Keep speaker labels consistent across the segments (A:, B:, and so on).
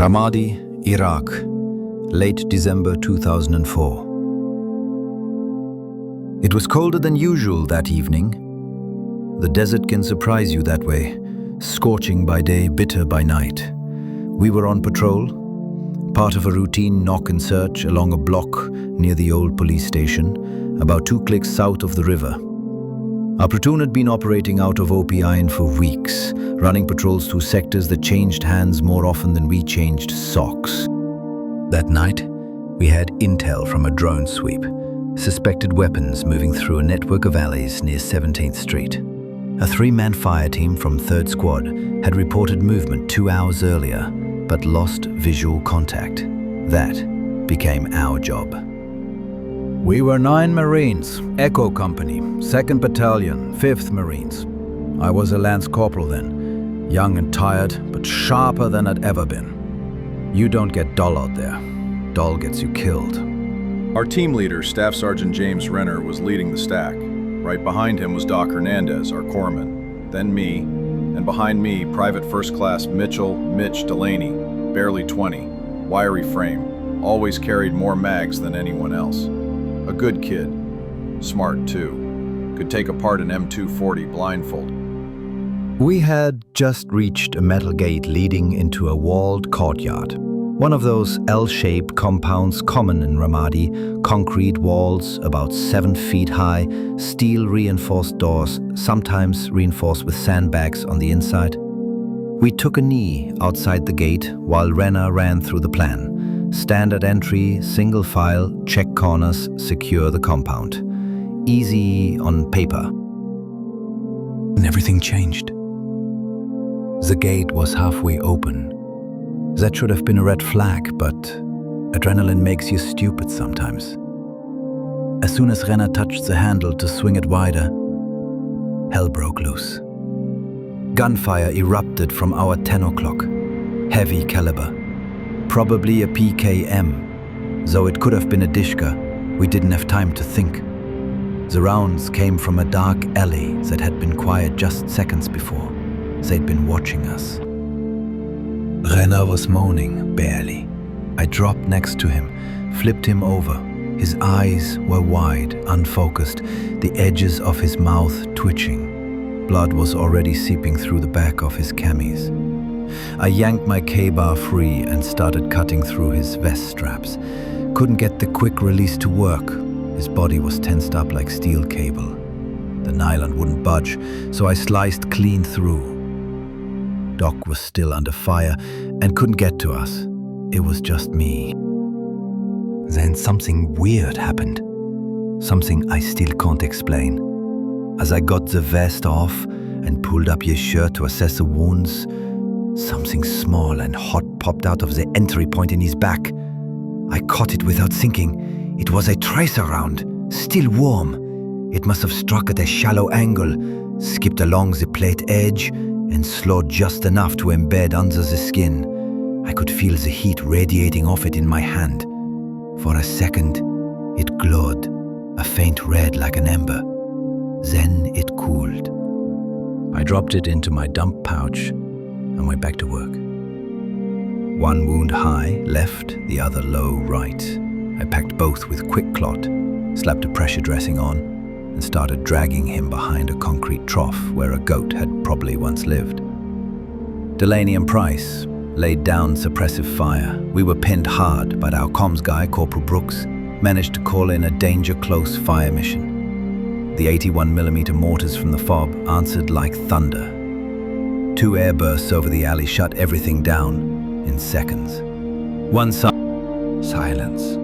A: Ramadi, Iraq, late December 2004. It was colder than usual that evening. The desert can surprise you that way, scorching by day, bitter by night. We were on patrol, part of a routine knock and search along a block near the old police station, about 2 clicks south of the river. Our platoon had been operating out of OPI for weeks, running patrols through sectors that changed hands more often than we changed socks. That night, we had intel from a drone sweep, suspected weapons moving through a network of alleys near 17th Street. A 3-man fire team from 3rd Squad had reported movement 2 hours earlier, but lost visual contact. That became our job. We were 9 Marines, Echo Company, 2nd Battalion, 5th Marines. I was a Lance Corporal then, young and tired, but sharper than I'd ever been. You don't get dull out there. Dull gets you killed.
B: Our team leader, Staff Sergeant James Renner, was leading the stack. Right behind him was Doc Hernandez, our corpsman, then me, and behind me, Private First Class Mitch Delaney, barely 20, wiry frame, always carried more mags than anyone else. A good kid, smart too, could take apart an M240 blindfold.
A: We had just reached a metal gate leading into a walled courtyard. One of those L-shaped compounds common in Ramadi, concrete walls about 7 feet high, steel-reinforced doors, sometimes reinforced with sandbags on the inside. We took a knee outside the gate while Renner ran through the plan. Standard entry, single file, check corners, secure the compound. Easy on paper. And everything changed. The gate was halfway open. That should have been a red flag, but adrenaline makes you stupid sometimes. As soon as Renner touched the handle to swing it wider, hell broke loose. Gunfire erupted from our 10 o'clock. Heavy caliber. Probably a PKM, though it could have been a Dishka. We didn't have time to think. The rounds came from a dark alley that had been quiet just seconds before. They'd been watching us. Renner was moaning, barely. I dropped next to him, flipped him over. His eyes were wide, unfocused, the edges of his mouth twitching. Blood was already seeping through the back of his camis. I yanked my K-bar free and started cutting through his vest straps. Couldn't get the quick release to work. His body was tensed up like steel cable. The nylon wouldn't budge, so I sliced clean through. Doc was still under fire and couldn't get to us. It was just me. Then something weird happened. Something I still can't explain. As I got the vest off and pulled up his shirt to assess the wounds, something small and hot popped out of the entry point in his back. I caught it without thinking. It was a tracer round, still warm. It must have struck at a shallow angle, skipped along the plate edge, and slowed just enough to embed under the skin. I could feel the heat radiating off it in my hand. For a second, it glowed, a faint red like an ember. Then it cooled. I dropped it into my dump pouch and went back to work. 1 wound high, left, the other low, right. I packed both with quick clot, slapped a pressure dressing on, and started dragging him behind a concrete trough where a goat had probably once lived. Delaney and Price laid down suppressive fire. We were pinned hard, but our comms guy, Corporal Brooks, managed to call in a danger-close fire mission. The 81mm mortars from the fob answered like thunder. 2 airbursts over the alley shut everything down in seconds. Silence.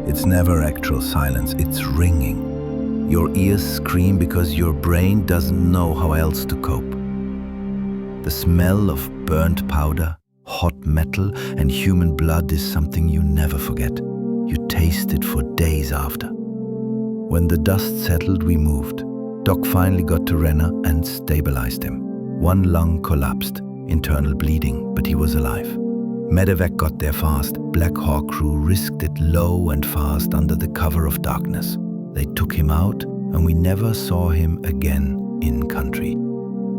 A: It's never actual silence, it's ringing. Your ears scream because your brain doesn't know how else to cope. The smell of burnt powder, hot metal, and human blood is something you never forget. You taste it for days after. When the dust settled, we moved. Doc finally got to Renner and stabilized him. 1 lung collapsed, internal bleeding, but he was alive. Medevac got there fast. Black Hawk crew risked it low and fast under the cover of darkness. They took him out, and we never saw him again in country.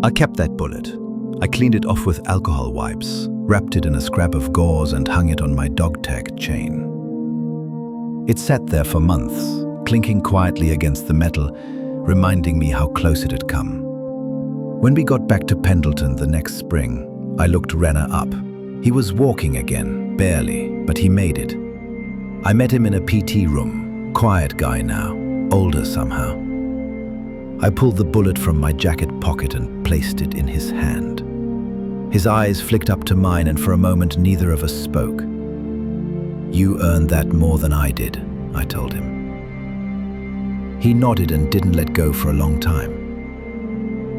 A: I kept that bullet. I cleaned it off with alcohol wipes. wrapped it in a scrap of gauze and hung it on my dog tag chain. It sat there for months, clinking quietly against the metal, reminding me how close it had come. When we got back to Pendleton the next spring, I looked Renner up. He was walking again, barely, but he made it. I met him in a PT room, quiet guy now, older somehow. I pulled the bullet from my jacket pocket and placed it in his hand. His eyes flicked up to mine, and for a moment neither of us spoke. "You earned that more than I did," I told him. He nodded and didn't let go for a long time.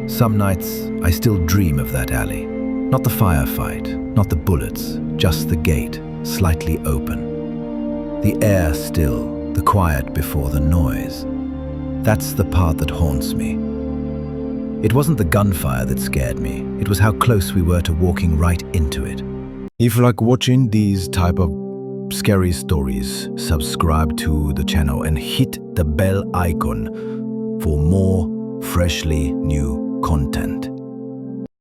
A: Some nights, I still dream of that alley. Not the firefight, not the bullets, just the gate, slightly open. The air still, the quiet before the noise. That's the part that haunts me. It wasn't the gunfire that scared me. It was how close we were to walking right into it. If you like watching these type of scary stories, subscribe to the channel and hit the bell icon for more freshly new content.